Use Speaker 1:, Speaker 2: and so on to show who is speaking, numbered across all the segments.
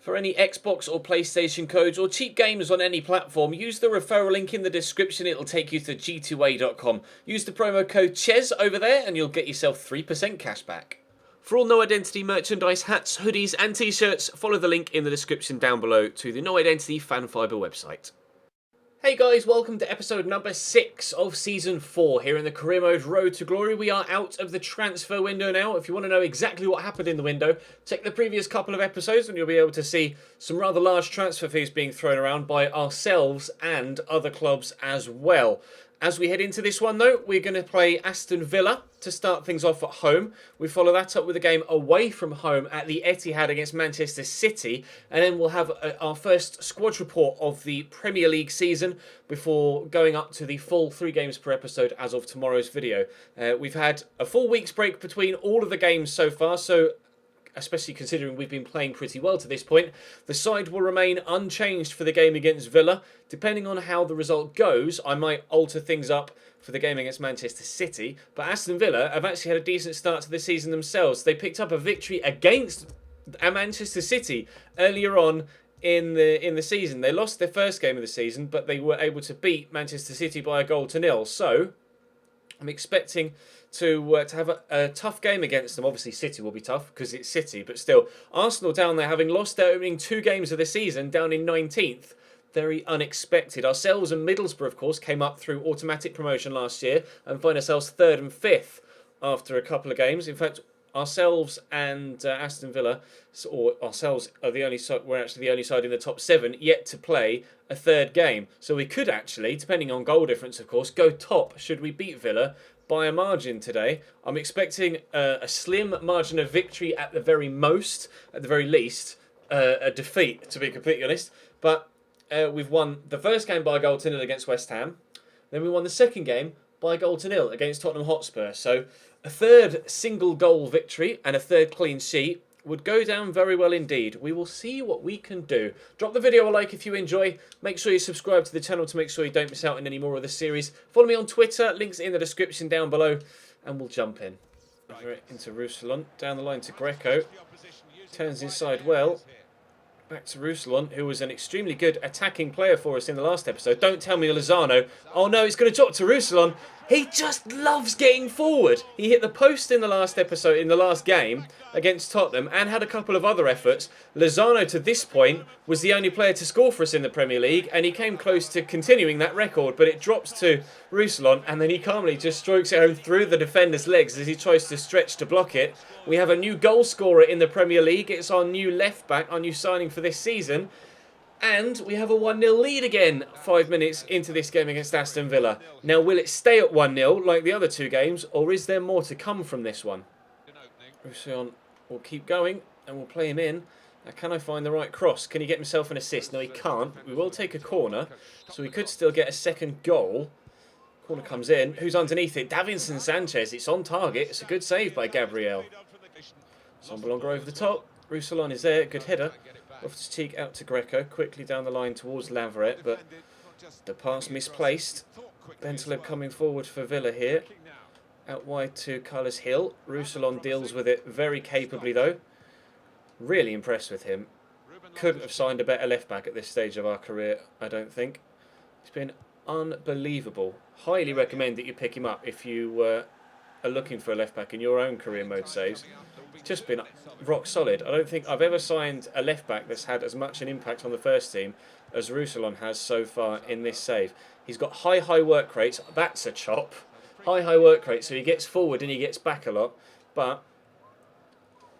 Speaker 1: For any Xbox or PlayStation codes or cheap games on any platform, use the referral link in the description. It'll take you to g2a.com. Use the promo code CHES over there and you'll get yourself 3% cash back. For all No Identity merchandise, hats, hoodies and t-shirts, follow the link in the description down below to the No Identity Fan Fibre website. Hey guys, welcome to episode number 6 of Season 4 here in the Career Mode Road to Glory. We are out of the transfer window now. If you want to know exactly what happened in the window, check the previous couple of episodes and you'll be able to see some rather large transfer fees being thrown around by ourselves and other clubs as well. As we head into this one though, we're going to play Aston Villa to start things off at home. We follow that up with a game away from home at the Etihad against Manchester City. And then we'll have our first squad report of the Premier League season before going up to the full 3 games per episode as of tomorrow's video. We've had a full week's break between all of the games so far, so especially considering we've been playing pretty well to this point, the side will remain unchanged for the game against Villa. Depending on how the result goes, I might alter things up for the game against Manchester City. But Aston Villa have actually had a decent start to the season themselves. They picked up a victory against Manchester City earlier on in the season. They lost their first game of the season, but they were able to beat Manchester City by 1-0. So I'm expecting to have a tough game against them. Obviously, City will be tough because it's City, but still, Arsenal down there having lost their opening 2 games of the season, down in 19th. Very unexpected. Ourselves and Middlesbrough, of course, came up through automatic promotion last year and find ourselves 3rd and 5th after a couple of games. In fact, ourselves and Aston Villa, or ourselves are the only side. We're actually the only side in the top 7 yet to play a 3rd game. So we could actually, depending on goal difference, of course, go top should we beat Villa by a margin today. I'm expecting a slim margin of victory at the very most, at the very least, a defeat, to be completely honest. But we've won the first game by 1-0 against West Ham. Then we won the second game by 1-0 against Tottenham Hotspur. So a 3rd single goal victory and a 3rd clean sheet would go down very well indeed. We will see what we can do. Drop the video a like if you enjoy. Make sure you subscribe to the channel to make sure you don't miss out on any more of the series. Follow me on Twitter. Links in the description down below. And we'll jump in. Over into Roussillon. Down the line to Greco. Turns inside well. Back to Roussillon, who was an extremely good attacking player for us in the last episode. Don't tell me Lozano. Oh no, it's going to drop to Roussillon. He just loves getting forward. He hit the post in the last episode, in the last game against Tottenham, and had a couple of other efforts. Lozano, to this point, was the only player to score for us in the Premier League, and he came close to continuing that record, but it drops to Roussillon, and then he calmly just strokes it home through the defender's legs as he tries to stretch to block it. We have a new goal scorer in the Premier League. It's our new left-back, our new signing for this season. And we have a 1-0 lead again 5 minutes into this game against Aston Villa. Now, will it stay at 1-0 like the other 2 games, or is there more to come from this one? Roussillon will keep going, and we'll play him in. Now, can I find the right cross? Can he get himself an assist? No, he can't. We will take a corner, so we could still get a second goal. Corner comes in. Who's underneath it? Davinson Sanchez. It's on target. It's a good save by Gabriel. Sombalonga over the top. Roussillon is there. Good header. Loftus-Cheek out to Greco, quickly down the line towards Lavaret, but the pass misplaced. Bentaleb coming forward for Villa here. Out wide to Carlos Hill. Roussillon deals with it very capably though. Really impressed with him. Couldn't have signed a better left-back at this stage of our career, I don't think. It's been unbelievable. Highly recommend that you pick him up if you are looking for a left-back in your own career mode saves. Just been rock solid. I don't think I've ever signed a left back that's had as much an impact on the first team as Roussillon has so far in this save. He's got high work rates. That's a chop. High work rate, so he gets forward and he gets back a lot, but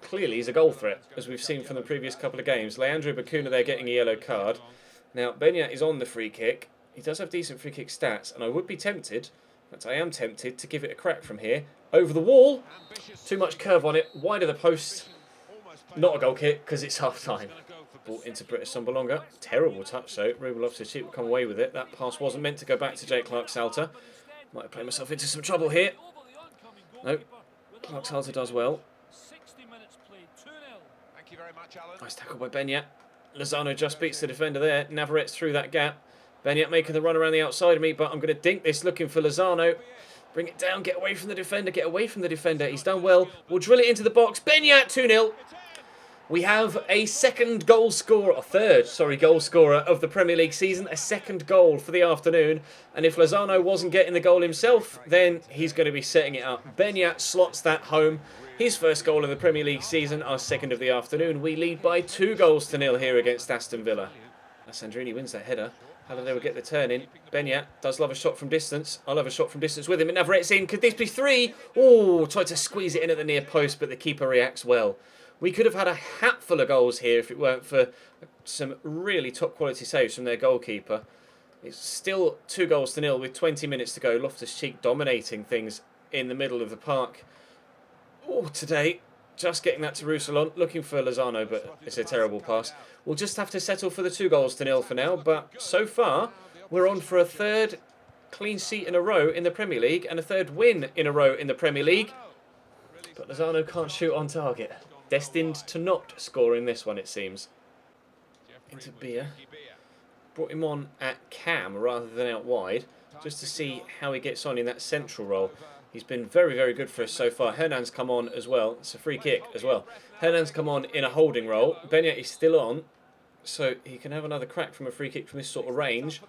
Speaker 1: clearly he's a goal threat, as we've seen from the previous couple of games. Leandro Bacuna there getting a yellow card. Now, Benyat is on the free kick. He does have decent free kick stats, and I would be tempted, in fact I am tempted, to give it a crack from here. Over the wall. Too much curve on it. Wide of the post. Not a goal kick because it's half-time. Ball into British Sombalonga. Terrible touch though. Ruben Loftus-Cheek will come away with it. That pass wasn't meant to go back to Jake Clark-Salter. Might have played myself into some trouble here. No. Clark-Salter does well. Nice tackle by Benyat. Lozano just beats the defender there. Navarrette's through that gap. Benyat making the run around the outside of me, but I'm going to dink this looking for Lozano. Bring it down, get away from the defender, get away from the defender. He's done well. We'll drill it into the box. Benyat, 2-0. We have a second goal scorer, or third, sorry, goal scorer of the Premier League season. A second goal for the afternoon. And if Lozano wasn't getting the goal himself, then he's going to be setting it up. Benyat slots that home. His first goal of the Premier League season, our second of the afternoon. We lead by 2-0 here against Aston Villa. Sandrini wins that header. Halliday will get the turn in. Benyat does love a shot from distance. I'll have a shot from distance with him. And Navarrete's in. Could this be 3? Oh, tried to squeeze it in at the near post, but the keeper reacts well. We could have had a hatful of goals here if it weren't for some really top quality saves from their goalkeeper. It's still 2-0 with 20 minutes to go. Loftus-Cheek dominating things in the middle of the park. Oh, today, just getting that to Roussillon. Looking for Lozano, but it's a terrible pass. We'll just have to settle for the 2-0 for now. But so far, we're on for a third clean sheet in a row in the Premier League and a third win in a row in the Premier League. But Lozano can't shoot on target. Destined to not score in this one, it seems. Into Beer. Brought him on at cam rather than out wide, just to see how he gets on in that central role. He's been very, very good for us so far. Hernan's come on as well. It's a free kick as well. Hernan's come on in a holding role. Benyat is still on, so he can have another crack from a free kick from this sort of range.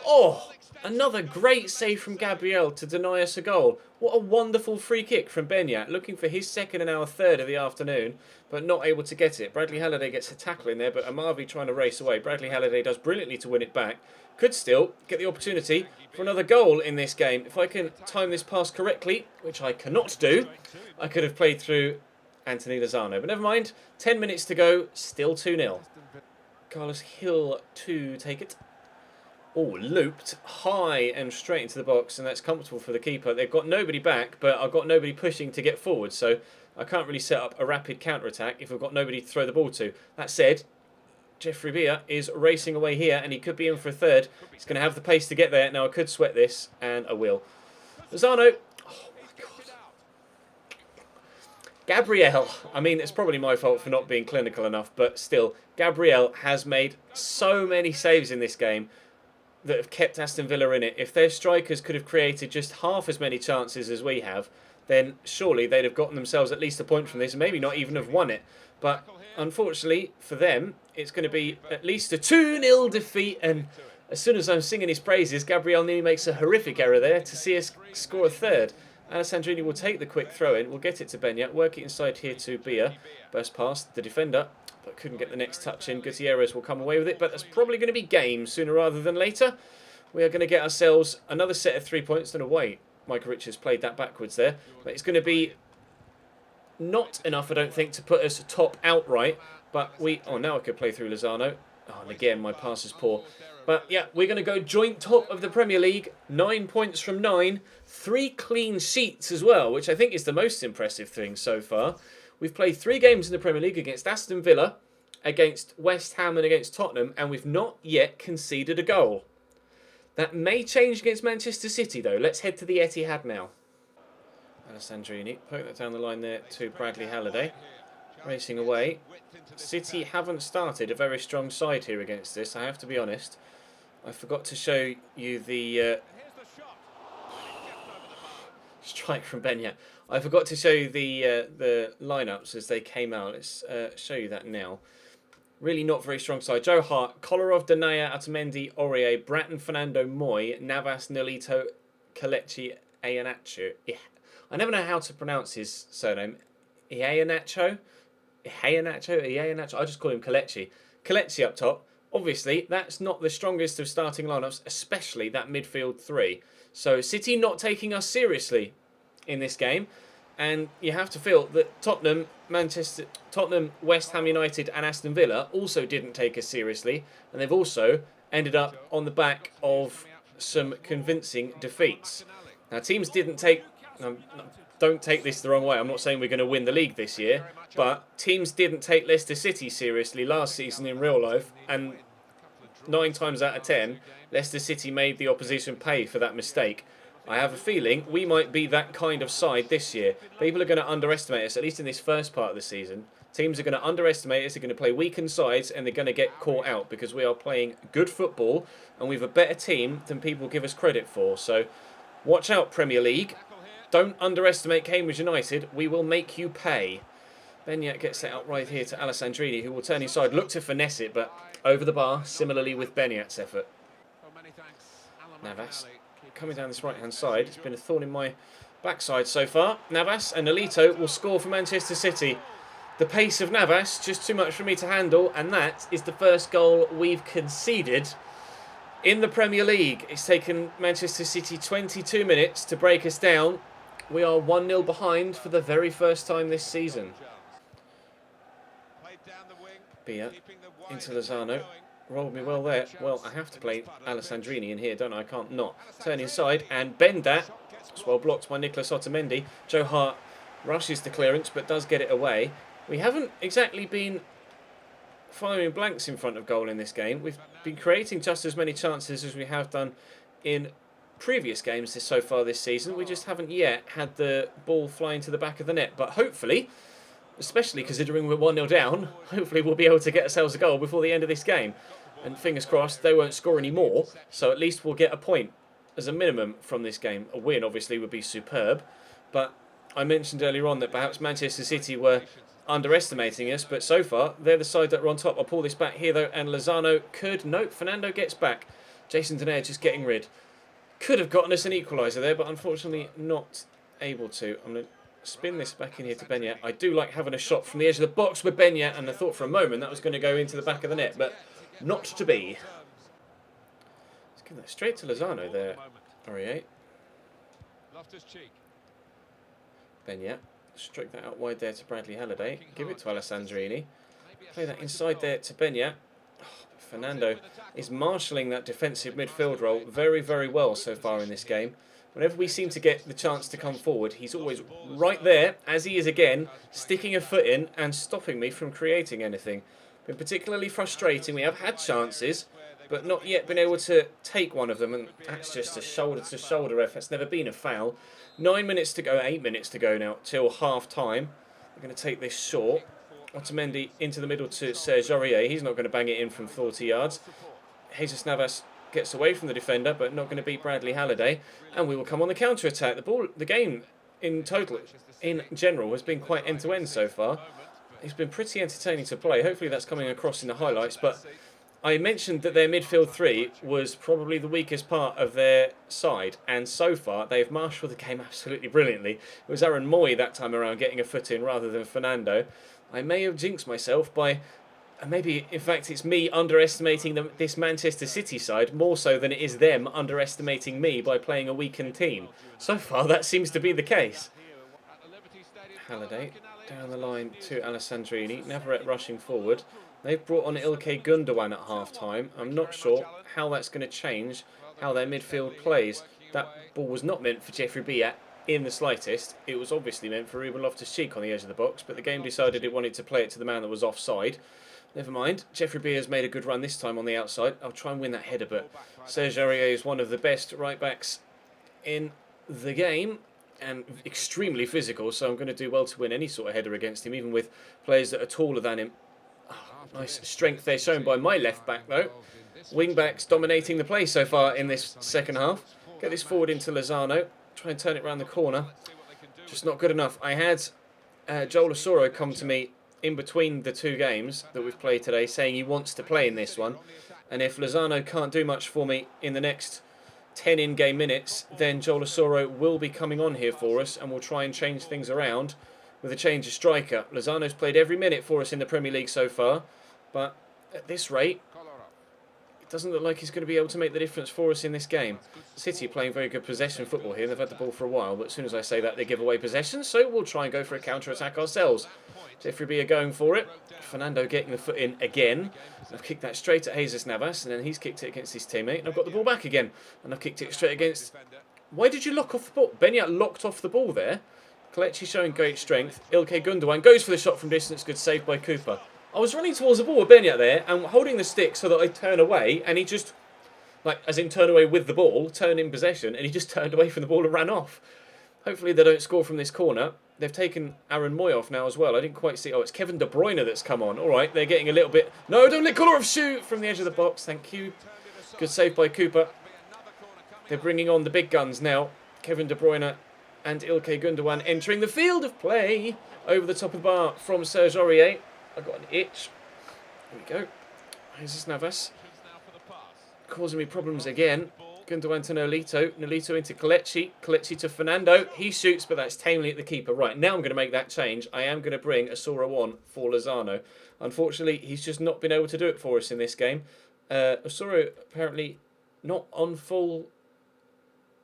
Speaker 1: Oh, another great save from Gabriel to deny us a goal. What a wonderful free kick from Benyat, looking for his second and our third of the afternoon, but not able to get it. Bradley Halliday gets a tackle in there, but Amavi trying to race away. Bradley Halliday does brilliantly to win it back. Could still get the opportunity for another goal in this game. If I can time this pass correctly, which I cannot do, I could have played through Anthony Lozano. But never mind, 10 minutes to go, still 2-0. Carlos Hill to take it. Oh, looped high and straight into the box, and that's comfortable for the keeper. They've got nobody back, but I've got nobody pushing to get forward, so I can't really set up a rapid counter-attack if I've got nobody to throw the ball to. That said, Jeffrey Beer is racing away here, and he could be in for a third. He's going to have the pace to get there. Now, I could sweat this, and I will. Lozano. Oh, my God. Gabriel. I mean, it's probably my fault for not being clinical enough, but still, Gabriel has made so many saves in this game that have kept Aston Villa in it. If their strikers could have created just half as many chances as we have, then surely they'd have gotten themselves at least a point from this, and maybe not even have won it. But unfortunately for them, it's going to be at least a 2-0 defeat, and as soon as I'm singing his praises, Gabriel nearly makes a horrific error there to see us score a third. Alessandrini will take the quick throw in, we'll get it to Benyat, work it inside here to Beer. Burst past the defender, but couldn't get the next touch in. Gutierrez will come away with it, but that's probably going to be game sooner rather than later. We are going to get ourselves another set of 3 points. Don't know why Michael Richards played that backwards there, but it's going to be not enough, I don't think, to put us top outright. But oh, now I could play through Lozano. Oh, and again, my pass is poor. But yeah, we're going to go joint top of the Premier League. 9 points from 9. 3 clean sheets as well, which I think is the most impressive thing so far. We've played 3 games in the Premier League against Aston Villa, against West Ham and against Tottenham, and we've not yet conceded a goal. That may change against Manchester City, though. Let's head to the Etihad now. Alessandrini, poke that down the line there to Bradley Halliday. Racing away. City haven't started a very strong side here against this, I have to be honest. I forgot to show you the strike from Benyat. I forgot to show you the lineups as they came out. Let's show you that now. Really not very strong side. Joe Hart, Kolarov, Danaya, Otamendi, Aurier, Bratton, Fernando, Moy, Navas, Nolito, Kelechi, Iheanacho. I never know how to pronounce his surname. Iheanacho? Iheanacho? I just call him Kelechi. Kelechi up top. Obviously, that's not the strongest of starting lineups, especially that midfield 3. So City not taking us seriously in this game, and you have to feel that Tottenham, West Ham United and Aston Villa also didn't take us seriously, and they've also ended up on the back of some convincing defeats. Now, teams didn't take... don't take this the wrong way, I'm not saying we're going to win the league this year, but teams didn't take Leicester City seriously last season in real life, and 9 times out of 10, Leicester City made the opposition pay for that mistake. I have a feeling we might be that kind of side this year. People are going to underestimate us, at least in this first part of the season. Teams are going to underestimate us, they're going to play weakened sides, and they're going to get caught out because we are playing good football, and we have a better team than people give us credit for. So, watch out, Premier League. Don't underestimate Cambridge United. We will make you pay. Benyat gets it out right here to Alessandrini, who will turn inside, look to finesse it, but over the bar, similarly with Benyat's effort. Navas coming down this right-hand side. It's been a thorn in my backside so far. Navas and Nolito will score for Manchester City. The pace of Navas, just too much for me to handle, and that is the first goal we've conceded in the Premier League. It's taken Manchester City 22 minutes to break us down. We are 1-0 behind for the very first time this season. Bia into Lozano. Rolled me well there. Well, I have to play Alessandrini in here, don't I? I can't not. Turn inside and bend that. It's well blocked by Nicolas Otamendi. Joe Hart rushes the clearance but does get it away. We haven't exactly been firing blanks in front of goal in this game. We've been creating just as many chances as we have done in previous games so far this season. We just haven't yet had the ball fly into the back of the net. But hopefully, especially considering we're 1-0 down, hopefully we'll be able to get ourselves a goal before the end of this game. And fingers crossed they won't score any more, so at least we'll get a point as a minimum from this game. A win obviously would be superb, but I mentioned earlier on that perhaps Manchester City were underestimating us, but so far they're the side that are on top. I'll pull this back here though, and Lozano could... Nope, Fernando gets back. Jason Denayer just getting rid. Could have gotten us an equaliser there, but unfortunately not able to. I'm going to spin this back in here to Benyat. I do like having a shot from the edge of the box with Benyat, and I thought for a moment that was going to go into the back of the net, but not to be. Let's give that straight to Lozano there. Aurier. Benyat. Stroke that out wide there to Bradley Halliday. Give it to Alessandrini. Play that inside there to Benyat. Oh, Fernando is marshalling that defensive midfield role very, very well so far in this game. Whenever we seem to get the chance to come forward, he's always right there, as he is again, sticking a foot in and stopping me from creating anything. Been particularly frustrating. We have had chances, but not yet been able to take one of them, and that's just a shoulder-to-shoulder ref. That's never been a foul. 9 minutes to go, 8 minutes to go now, till half-time. We're going to take this short. Otamendi into the middle to Serge Aurier. He's not going to bang it in from 40 yards. Jesus Navas gets away from the defender, but not going to beat Bradley Halliday. And we will come on the counter-attack. The game in total, in general, has been quite end-to-end so far. It's been pretty entertaining to play. Hopefully that's coming across in the highlights. But I mentioned that their midfield three was probably the weakest part of their side. And so far, they've marshalled the game absolutely brilliantly. It was Aaron Moy that time around getting a foot in rather than Fernando. I may have jinxed myself by... Maybe, in fact, it's me underestimating this Manchester City side more so than it is them underestimating me by playing a weakened team. So far, that seems to be the case. Halliday down the line to Alessandrini. Navarrete rushing forward. They've brought on Ilkay Gundogan at half-time. I'm not sure how that's going to change how their midfield plays. That ball was not meant for Jeffrey Bia in the slightest. It was obviously meant for Ruben Loftus-Cheek on the edge of the box, but the game decided it wanted to play it to the man that was offside. Never mind. Jeffrey Bia has made a good run this time on the outside. I'll try and win that header, but Serge Aurier is one of the best right-backs in the game and extremely physical, so I'm going to do well to win any sort of header against him, even with players that are taller than him. Oh, nice strength there shown by my left-back, though. Wing-backs dominating the play so far in this second half. Get this forward into Lozano. Try and turn it around the corner. Just not good enough. I had Joel Osoro come to me in between the two games that we've played today, saying he wants to play in this one. And if Lozano can't do much for me in the next 10 in-game minutes, then Joel Osoro will be coming on here for us, and we'll try and change things around with a change of striker. Lozano's played every minute for us in the Premier League so far, but at this rate, it doesn't look like he's going to be able to make the difference for us in this game. City playing very good possession football here. They've had the ball for a while, but as soon as I say that, they give away possession, so we'll try and go for a counter-attack ourselves. Jeffrey Bia going for it. Fernando getting the foot in again. I've kicked that straight at Jesus Navas, and then he's kicked it against his teammate, and I've got the ball back again. And I've kicked it straight against... Why did you lock off the ball? Benyat locked off the ball there. Kelechi showing great strength. Ilkay Gundogan goes for the shot from distance. Good save by Cooper. I was running towards the ball with Benyat there, and holding the stick so that I turn away, and he just... Like, as in turn away with the ball, turn in possession, and he just turned away from the ball and ran off. Hopefully they don't score from this corner. They've taken Aaron Moy off now as well. I didn't quite see... Oh, it's Kevin De Bruyne that's come on. All right, they're getting a little bit... No, don't let Kolarov shoot from the edge of the box. Thank you. Good save by Cooper. They're bringing on the big guns now. Kevin De Bruyne and Ilkay Gundogan entering the field of play. Over the top of the bar from Serge Aurier. I've got an itch. There we go. Jesus Navas. Causing me problems again. Gundogan to Nolito. Nolito into Kelechi. Kelechi to Fernando. He shoots, but that's tamely at the keeper. Right, now I'm going to make that change. I am going to bring Asura on for Lozano. Unfortunately, he's just not been able to do it for us in this game. Asura apparently not on full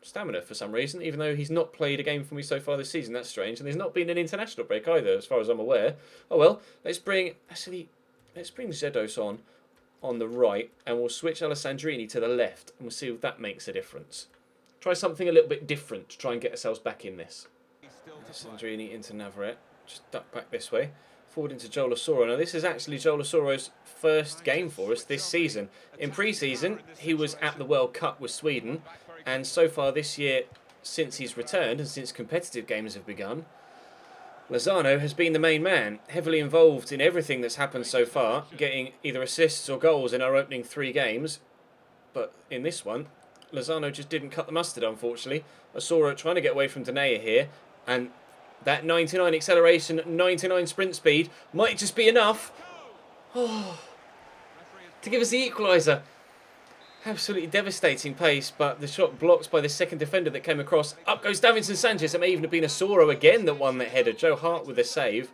Speaker 1: stamina for some reason, even though he's not played a game for me so far this season. That's strange. And there's not been an international break either, as far as I'm aware. Oh well, let's bring Zedos on the right, and we'll switch Alessandrini to the left, and we'll see if that makes a difference. Try something a little bit different to try and get ourselves back in this. Alessandrini into Navarrete, just duck back this way. Forward into Joel Asoro. Now this is actually Joel Asoro's first game for us this season. In pre-season, he was at the World Cup with Sweden, and so far this year, since he's returned and since competitive games have begun, Lozano has been the main man, heavily involved in everything that's happened so far, getting either assists or goals in our opening 3 games. But in this one, Lozano just didn't cut the mustard, unfortunately. Asoro trying to get away from Denayer here, and that 99 acceleration, 99 sprint speed might just be enough to give us the equaliser. Absolutely devastating pace, but the shot blocked by the second defender that came across. Up goes Davinson Sanchez. It may even have been Asoro again that won that header. Joe Hart with a save.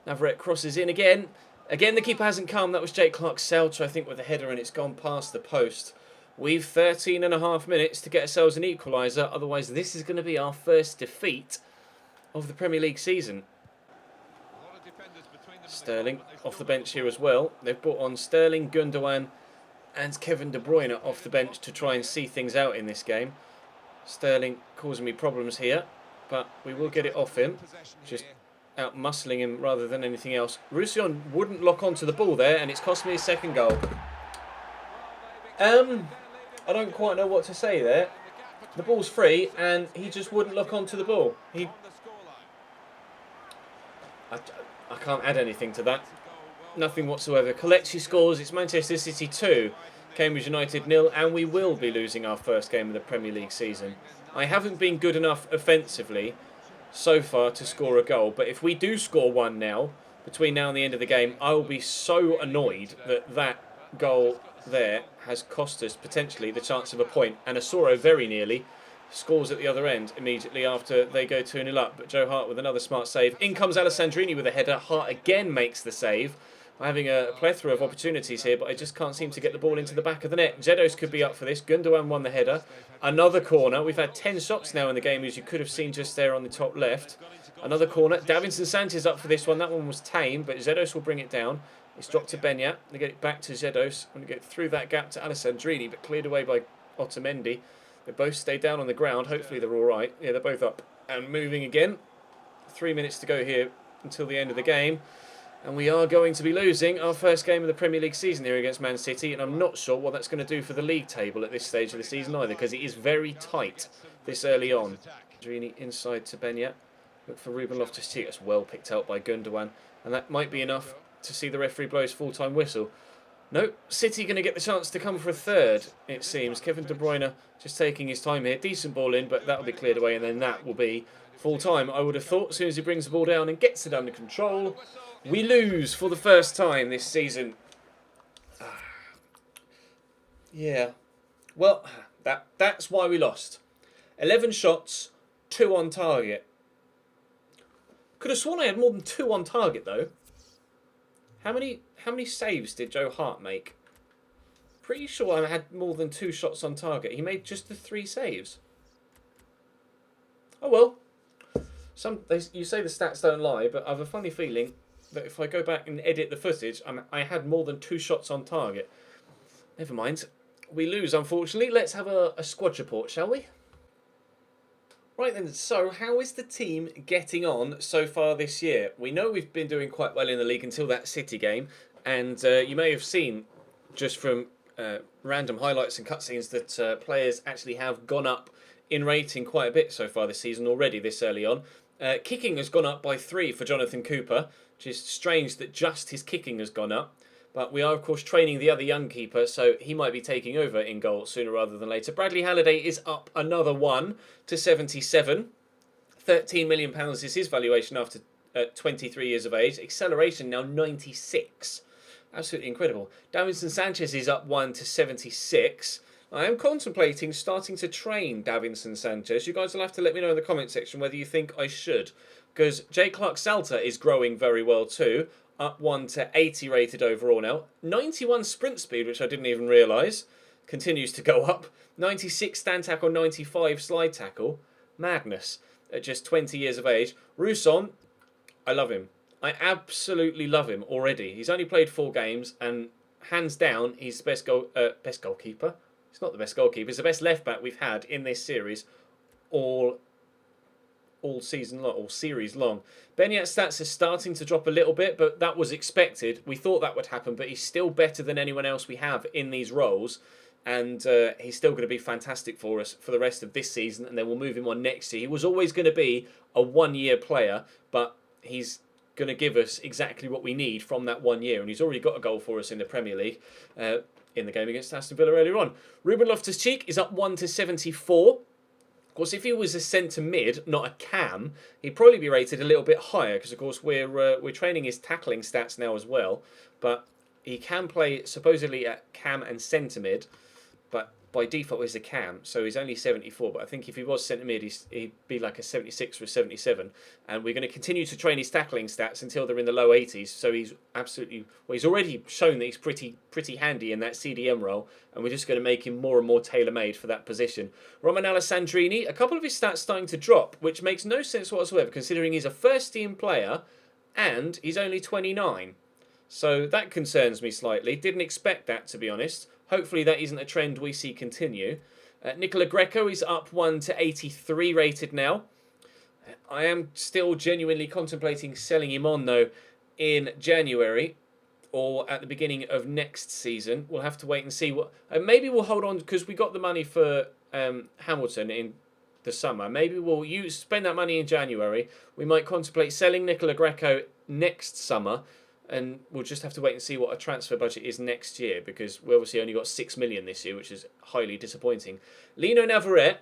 Speaker 1: Navarrete crosses in again. Again, the keeper hasn't come. That was Jake Clark-Seltz, I think, with a header, and it's gone past the post. We've 13.5 minutes to get ourselves an equaliser. Otherwise, this is going to be our first defeat of the Premier League season. Sterling off the bench here as well. They've brought on Sterling, Gundogan and Kevin De Bruyne off the bench to try and see things out in this game. Sterling causing me problems here, but we will get it off him. Just out muscling him rather than anything else. Roussillon wouldn't lock onto the ball there, and it's cost me his second goal. I don't quite know what to say there. The ball's free, and he just wouldn't lock onto the ball. I can't add anything to that. Nothing whatsoever. Kelechi scores. It's Manchester City 2, Cambridge United 0, and we will be losing our first game of the Premier League season. I haven't been good enough offensively so far to score a goal, but if we do score one now, between now and the end of the game, I will be so annoyed that that goal there has cost us potentially the chance of a point. And Asoro very nearly scores at the other end immediately after they go 2-0 up. But Joe Hart with another smart save. In comes Alessandrini with a header. Hart again makes the save. I'm having a plethora of opportunities here, but I just can't seem to get the ball into the back of the net. Zedos could be up for this. Gundogan won the header. Another corner. We've had 10 shots now in the game, as you could have seen just there on the top left. Another corner. Davinson Sanchez up for this one. That one was tame, but Zedos will bring it down. It's dropped to Benyat. They get it back to Zedos. I'm going to get through that gap to Alessandrini, but cleared away by Otamendi. They both stay down on the ground. Hopefully they're all right. Yeah, they're both up and moving again. 3 minutes to go here until the end of the game. And we are going to be losing our first game of the Premier League season here against Man City. And I'm not sure what that's going to do for the league table at this stage of the season either, because it is very tight this early on. Drini inside to Benyat. Look for Ruben Loftus-Cheek. That's well picked out by Gundogan. And that might be enough to see the referee blow his full-time whistle. No, City going to get the chance to come for a third, it seems. Kevin De Bruyne just taking his time here. Decent ball in, but that will be cleared away, and then that will be full-time. I would have thought as soon as he brings the ball down and gets it under control, we lose for the first time this season. Yeah. Well, that's why we lost. 11 shots, 2 on target. Could have sworn I had more than 2 on target, though. How many saves did Joe Hart make? Pretty sure I had more than 2 shots on target. He made just the 3 saves. Oh well. You say the stats don't lie, but I have a funny feeling that if I go back and edit the footage, I had more than 2 shots on target. Never mind. We lose, unfortunately. Let's have a squad report, shall we? Right then, so how is the team getting on so far this year? We know we've been doing quite well in the league until that City game, and you may have seen just from random highlights and cutscenes that players actually have gone up in rating quite a bit so far this season already, this early on. Kicking has gone up by 3 for Jonathan Cooper, which is strange that just his kicking has gone up. But we are, of course, training the other young keeper, so he might be taking over in goal sooner rather than later. Bradley Halliday is up another 1 to 77. £13 million is his valuation after at 23 years of age. Acceleration now 96. Absolutely incredible. Davinson Sanchez is up 1 to 76. I am contemplating starting to train Davinson Sanchez. You guys will have to let me know in the comment section whether you think I should. Because J. Clark Salter is growing very well too. Up 1 to 80 rated overall now. 91 sprint speed, which I didn't even realise. Continues to go up. 96 stand tackle, 95 slide tackle. Madness. At just 20 years of age. Rousson, I love him. I absolutely love him already. He's only played 4 games, and hands down, he's the best goalkeeper. He's not the best goalkeeper. He's the best left back we've had in this series, all season long, all series long. Benyat's stats are starting to drop a little bit, but that was expected. We thought that would happen, but he's still better than anyone else we have in these roles. And he's still going to be fantastic for us for the rest of this season, and then we'll move him on next year. He was always going to be a one-year player, but he's going to give us exactly what we need from that 1 year, and he's already got a goal for us in the Premier League in the game against Aston Villa earlier on. Ruben Loftus-Cheek is up 1 to 74. Of course, if he was a centre mid, not a cam, he'd probably be rated a little bit higher because, of course, we're training his tackling stats now as well. But he can play supposedly at cam and centre mid, but by default he's a cam, so he's only 74. But I think if he was centre mid, he'd be like a 76 or a 77. And we're going to continue to train his tackling stats until they're in the low 80s. So he's absolutely, well, he's already shown that he's pretty handy in that CDM role, and we're just going to make him more and more tailor-made for that position. Roman Alessandrini, a couple of his stats starting to drop, which makes no sense whatsoever considering he's a first-team player and he's only 29. So that concerns me slightly. Didn't expect that, to be honest. Hopefully that isn't a trend we see continue. Nicola Greco is up 1 to 83 rated now. I am still genuinely contemplating selling him on, though, in January or at the beginning of next season. We'll have to wait and see. What. Maybe we'll hold on because we got the money for Hamilton in the summer. Maybe we'll spend that money in January. We might contemplate selling Nicola Greco next summer. And we'll just have to wait and see what a transfer budget is next year, because we obviously only got 6 million this year, which is highly disappointing. Lino Navarrete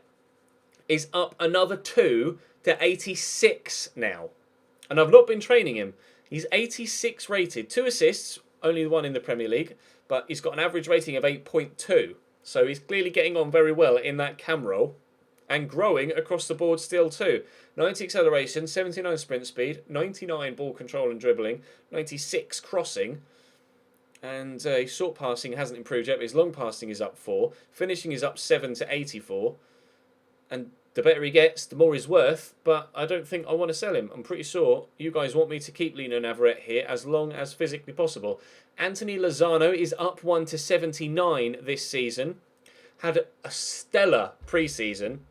Speaker 1: is up another 2 to 86 now. And I've not been training him. He's 86 rated. 2 assists, only the one in the Premier League, but he's got an average rating of 8.2. So he's clearly getting on very well in that cam role. And growing across the board still too. 90 acceleration, 79 sprint speed, 99 ball control and dribbling, 96 crossing. And his short passing hasn't improved yet, but his long passing is up 4. Finishing is up 7 to 84. And the better he gets, the more he's worth. But I don't think I want to sell him. I'm pretty sure you guys want me to keep Lino Navarrete here as long as physically possible. Anthony Lozano is up 1 to 79 this season. Had a stellar pre-season,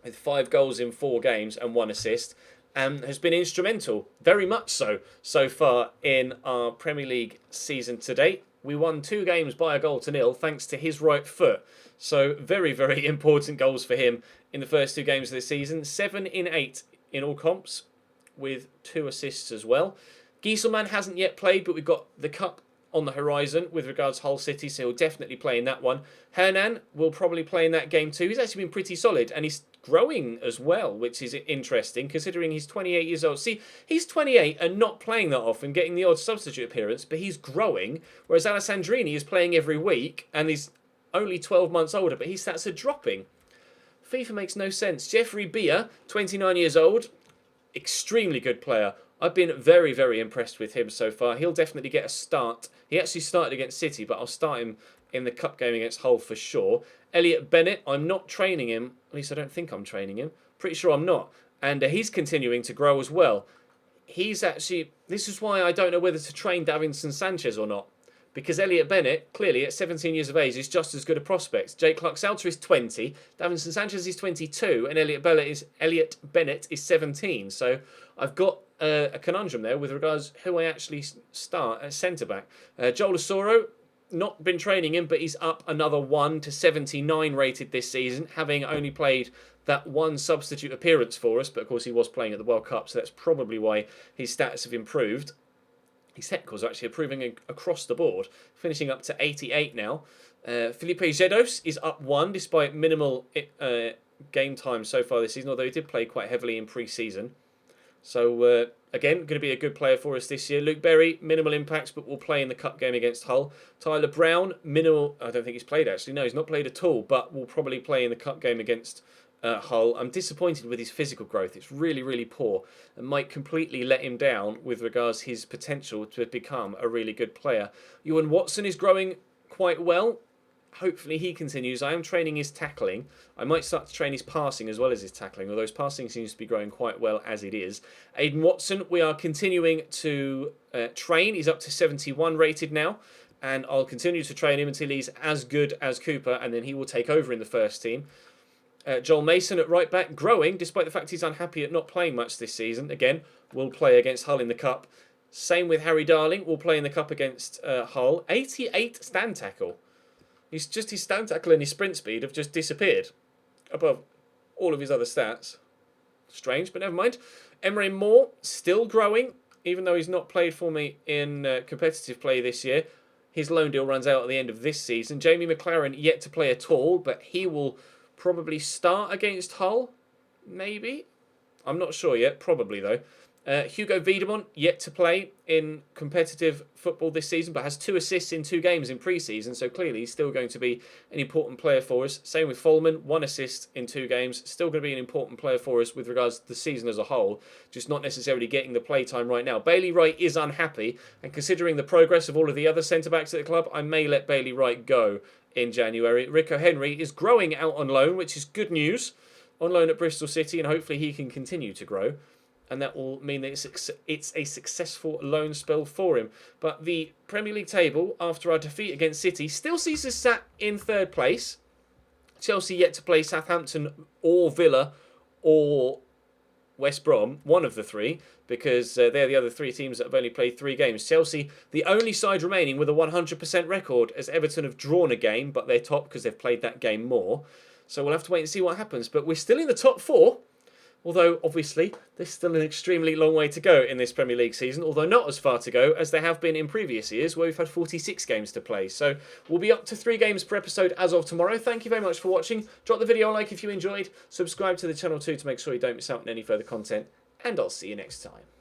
Speaker 1: with 5 goals in 4 games and 1 assist, and has been instrumental, very much so far in our Premier League season to date. We won 2 games by a goal to nil thanks to his right foot. So very, very important goals for him in the first 2 games of the season. 7 in 8 in all comps, with 2 assists as well. Gieselman hasn't yet played, but we've got the Cup on the horizon with regards to Hull City, so he'll definitely play in that one. Hernan will probably play in that game too. He's actually been pretty solid, and he's growing as well, which is interesting considering he's 28 years old. See, he's 28 and not playing that often, getting the odd substitute appearance, but he's growing, whereas Alessandrini is playing every week, and he's only 12 months older, but his stats are dropping. FIFA makes no sense. Jeffrey Beer, 29 years old, extremely good player. I've been very, very impressed with him so far. He'll definitely get a start. He actually started against City, but I'll start him in the Cup game against Hull for sure. Elliot Bennett, I'm not training him. At least I don't think I'm training him. Pretty sure I'm not. And he's continuing to grow as well. He's actually... This is why I don't know whether to train Davinson Sanchez or not. Because Elliot Bennett, clearly at 17 years of age, is just as good a prospect. Jake Clark-Salter is 20, Davinson Sanchez is 22, and Elliot Bennett is 17. So I've got a conundrum there with regards who I actually start at centre-back. Joel Osoro, not been training him, but he's up another 1 to 79 rated this season, having only played that 1 substitute appearance for us. But of course he was playing at the World Cup, so that's probably why his stats have improved. His technicals are actually improving across the board, finishing up to 88 now. Felipe Zedos is up 1 despite minimal game time so far this season, although he did play quite heavily in pre-season. So, again, going to be a good player for us this year. Luke Berry, minimal impacts, but will play in the cup game against Hull. Tyler Brown, minimal... I don't think he's played, actually. No, he's not played at all, but will probably play in the cup game against Hull. I'm disappointed with his physical growth. It's really, really poor and might completely let him down with regards to his potential to become a really good player. Ewan Watson is growing quite well. Hopefully he continues. I am training his tackling. I might start to train his passing as well as his tackling, although his passing seems to be growing quite well as it is. Aidan Watson, we are continuing to train. He's up to 71 rated now, and I'll continue to train him until he's as good as Cooper, and then he will take over in the first team. Joel Mason at right back, growing, despite the fact he's unhappy at not playing much this season. Again, will play against Hull in the Cup. Same with Harry Darling, will play in the Cup against Hull. 88 stand tackle. His stand tackle and his sprint speed have just disappeared above all of his other stats. Strange, but never mind. Emery Moore, still growing, even though he's not played for me in competitive play this year. His loan deal runs out at the end of this season. Jamie McLaren, yet to play at all, but he will probably start against Hull, maybe. I'm not sure yet, probably though. Hugo Wiedemont, yet to play in competitive football this season, but has 2 assists in 2 games in pre-season, so clearly he's still going to be an important player for us. Same with Folman, 1 assist in 2 games, still going to be an important player for us with regards to the season as a whole, just not necessarily getting the play time right now. Bailey Wright is unhappy, and considering the progress of all of the other centre-backs at the club, I may let Bailey Wright go in January. Rico Henry is growing out on loan, which is good news, on loan at Bristol City, and hopefully he can continue to grow. And that will mean that it's a successful loan spell for him. But the Premier League table, after our defeat against City, still sees us sat in 3rd place. Chelsea yet to play Southampton or Villa or West Brom, one of the 3, because they're the other 3 teams that have only played 3 games. Chelsea, the only side remaining with a 100% record, as Everton have drawn a game, but they're top because they've played that game more. So we'll have to wait and see what happens. But we're still in the top 4. Although, obviously, there's still an extremely long way to go in this Premier League season, although not as far to go as there have been in previous years, where we've had 46 games to play. So we'll be up to 3 games per episode as of tomorrow. Thank you very much for watching. Drop the video a like if you enjoyed. Subscribe to the channel too to make sure you don't miss out on any further content. And I'll see you next time.